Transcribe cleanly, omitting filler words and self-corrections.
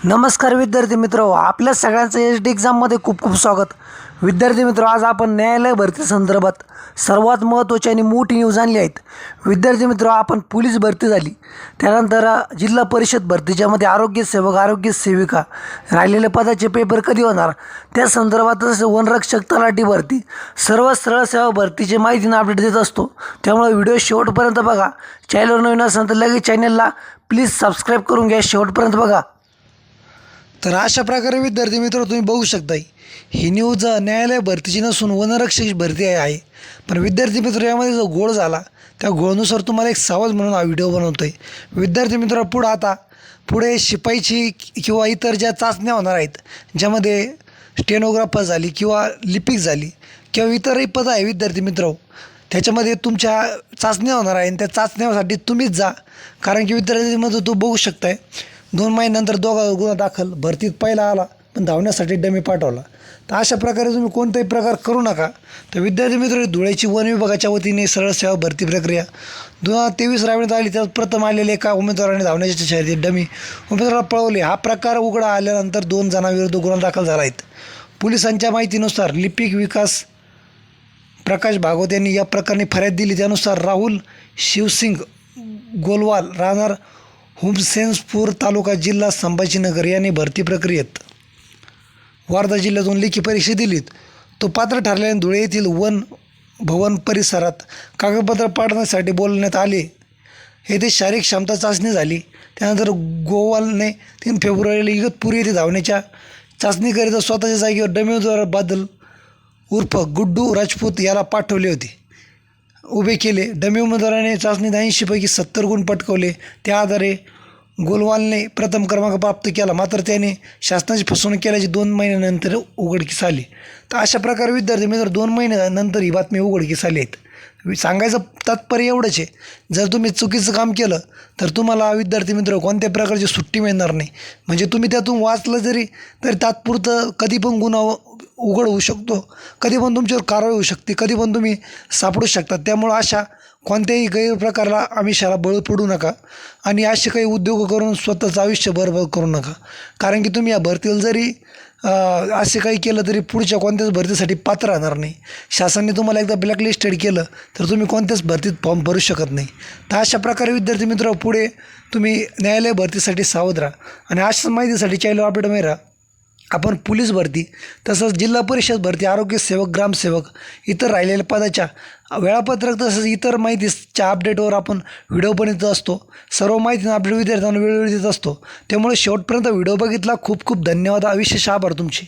नमस्कार विद्यार्थी मित्र, आपल्या सगळ्यांचं एच डी एक्झाममध्ये खूप खूप स्वागत. विद्यार्थी मित्र, आज आपण न्यायालय भरती संदर्भात सर्वात महत्त्वाची आणि मोठी न्यूज आणली आहेत. विद्यार्थी मित्र, आपण पोलीस भरती झाली, त्यानंतर जिल्हा परिषद भरतीच्यामध्ये आरोग्य सेवक, आरोग्य सेविका राहिलेले पदाचे पेपर कधी होणार त्या संदर्भातच वनरक्षक, तलाठी भरती, सर्व सरळ सेवा भरतीची माहितीनं अपडेट देत असतो. त्यामुळे व्हिडिओ शेवटपर्यंत बघा. चॅनलवर नवीन असेल तर लगेच चॅनलला प्लीज सबस्क्राईब करून घ्या, शेवटपर्यंत बघा. तर अशा प्रकारे विद्यार्थी मित्र तुम्ही बघू शकता, ही न्यूज न्यायालय भरतीची नसून वनरक्षक भरती आहे. पण विद्यार्थी मित्र, यामध्ये जो घोळ झाला त्या घोळानुसार तुम्हाला एक सावध म्हणून हा व्हिडिओ बनवतो आहे. विद्यार्थी मित्र, पुढे शिपाईची किंवा इतर ज्या चाचण्या होणार आहेत, ज्यामध्ये स्टेनोग्राफर झाली किंवा लिपिक झाली किंवा इतरही पदं आहे विद्यार्थी मित्र, त्याच्यामध्ये तुमच्या चाचण्या होणार आहे. आणि त्या चाचण्यासाठी तुम्हीच जा. कारण की विद्यार्थी मित्र, तू बघू शकताय 2 महिन्यानंतर दोघा गुन्हा दाखल, भरतीत पहिला आला पण धावण्यासाठी डमी पाठवला. तर अशा प्रकारे तुम्ही कोणताही प्रकार करू नका. तर विद्यार्थी मित्र, धुळ्याची वन विभागाच्या वतीने सरळ सेवा भरती प्रक्रिया 2023 राबवण्यात आली. त्यात प्रथम आलेले एका उमेदवाराने धावण्याच्या शर्यतीत डमी उमेदवाराला पळवले. हा प्रकार उघडा आल्यानंतर 2 जणांविरुद्ध गुन्हा दाखल झाला आहेत. पोलिसांच्या माहितीनुसार लिपिक विकास प्रकाश भागवत यांनी या प्रकरणी फर्याद दिली. त्यानुसार राहुल शिवसिंग गोलवाल, राहणार हुमसेन्सपूर तालुका, जिल्हा संभाजीनगर यांनी भरती प्रक्रियेत वर्धा जिल्ह्यातून लेखी परीक्षा दिलीत. तो पात्र ठरल्याने धुळे येथील वन भवन परिसरात कागदपत्र पाठवण्यासाठी बोलवण्यात आले. येथे शारीरिक क्षमता चाचणी झाली. त्यानंतर गोवालने 3 फेब्रुवारीला इगतपुरी येथे धावण्याच्या चाचणीकरिता स्वतःच्या जागेवर डमीद्वारा बादल उर्फ गुड्डू राजपूत याला पाठवले होते, उभे केले. डमी उमेदवाराने चाचणीत 80 पैकी 70 गुण पटकवले. त्या आधारे गोलवालने प्रथम क्रमांक प्राप्त केला. मात्र त्याने शासनाची फसवणूक केल्याची 2 महिन्यानंतर उघडकीस आली. तर अशा प्रकारे विद्यार्थी मित्र, 2 महिन्यानंतर ही बातमी उघडकीस आली आहेत. सांगायचं तात्पर्य एवढंच आहे, जर तुम्ही चुकीचं काम केलं तर तुम्हाला विद्यार्थी मित्र कोणत्याही प्रकारची सुट्टी मिळणार नाही. म्हणजे तुम्ही त्यातून वाचलं जरी तरी तात्पुरतं कधी पण गुन्हा उघड होऊ शकतो, कधी पण तुमच्यावर कारवाई होऊ शकते, कधी पण तुम्ही सापडू शकतात. त्यामुळं अशा कोणत्याही गैरप्रकाराला आमिषाला बळी पडू नका आणि असे काही उद्योग करून स्वतःचं आयुष्य बरबाद करू नका. कारण की तुम्ही या भरतीला जरी असे काही केलं तरी पुढच्या कोणत्याच भरतीसाठी पात्र राहणार नाही. शासनाने तुम्हाला एकदा ब्लॅकलिस्टेड केलं तर तुम्ही कोणत्याच भरतीत फॉर्म भरू शकत नाही. तर अशा प्रकारे विद्यार्थी मित्र, पुढे तुम्ही न्यायालय भरतीसाठी सावध राहा आणि अशाच माहितीसाठी चॅनल अपडेट मध्ये राहा. आपण पोलीस भरती, तसंच जिल्हा परिषद भरती, आरोग्य सेवक, ग्रामसेवक, इतर राहिलेल्या पदाच्या वेळापत्रक तसंच इतर माहितीच्या अपडेटवर आपण व्हिडिओ बनवत असतो. सर्व माहितीनं अपडेट विद्यार्थ्यांना वेळोवेळी देत असतो. त्यामुळे शेवटपर्यंत व्हिडिओ बघितला. खूप खूप धन्यवाद. विशेष आभार तुमचे.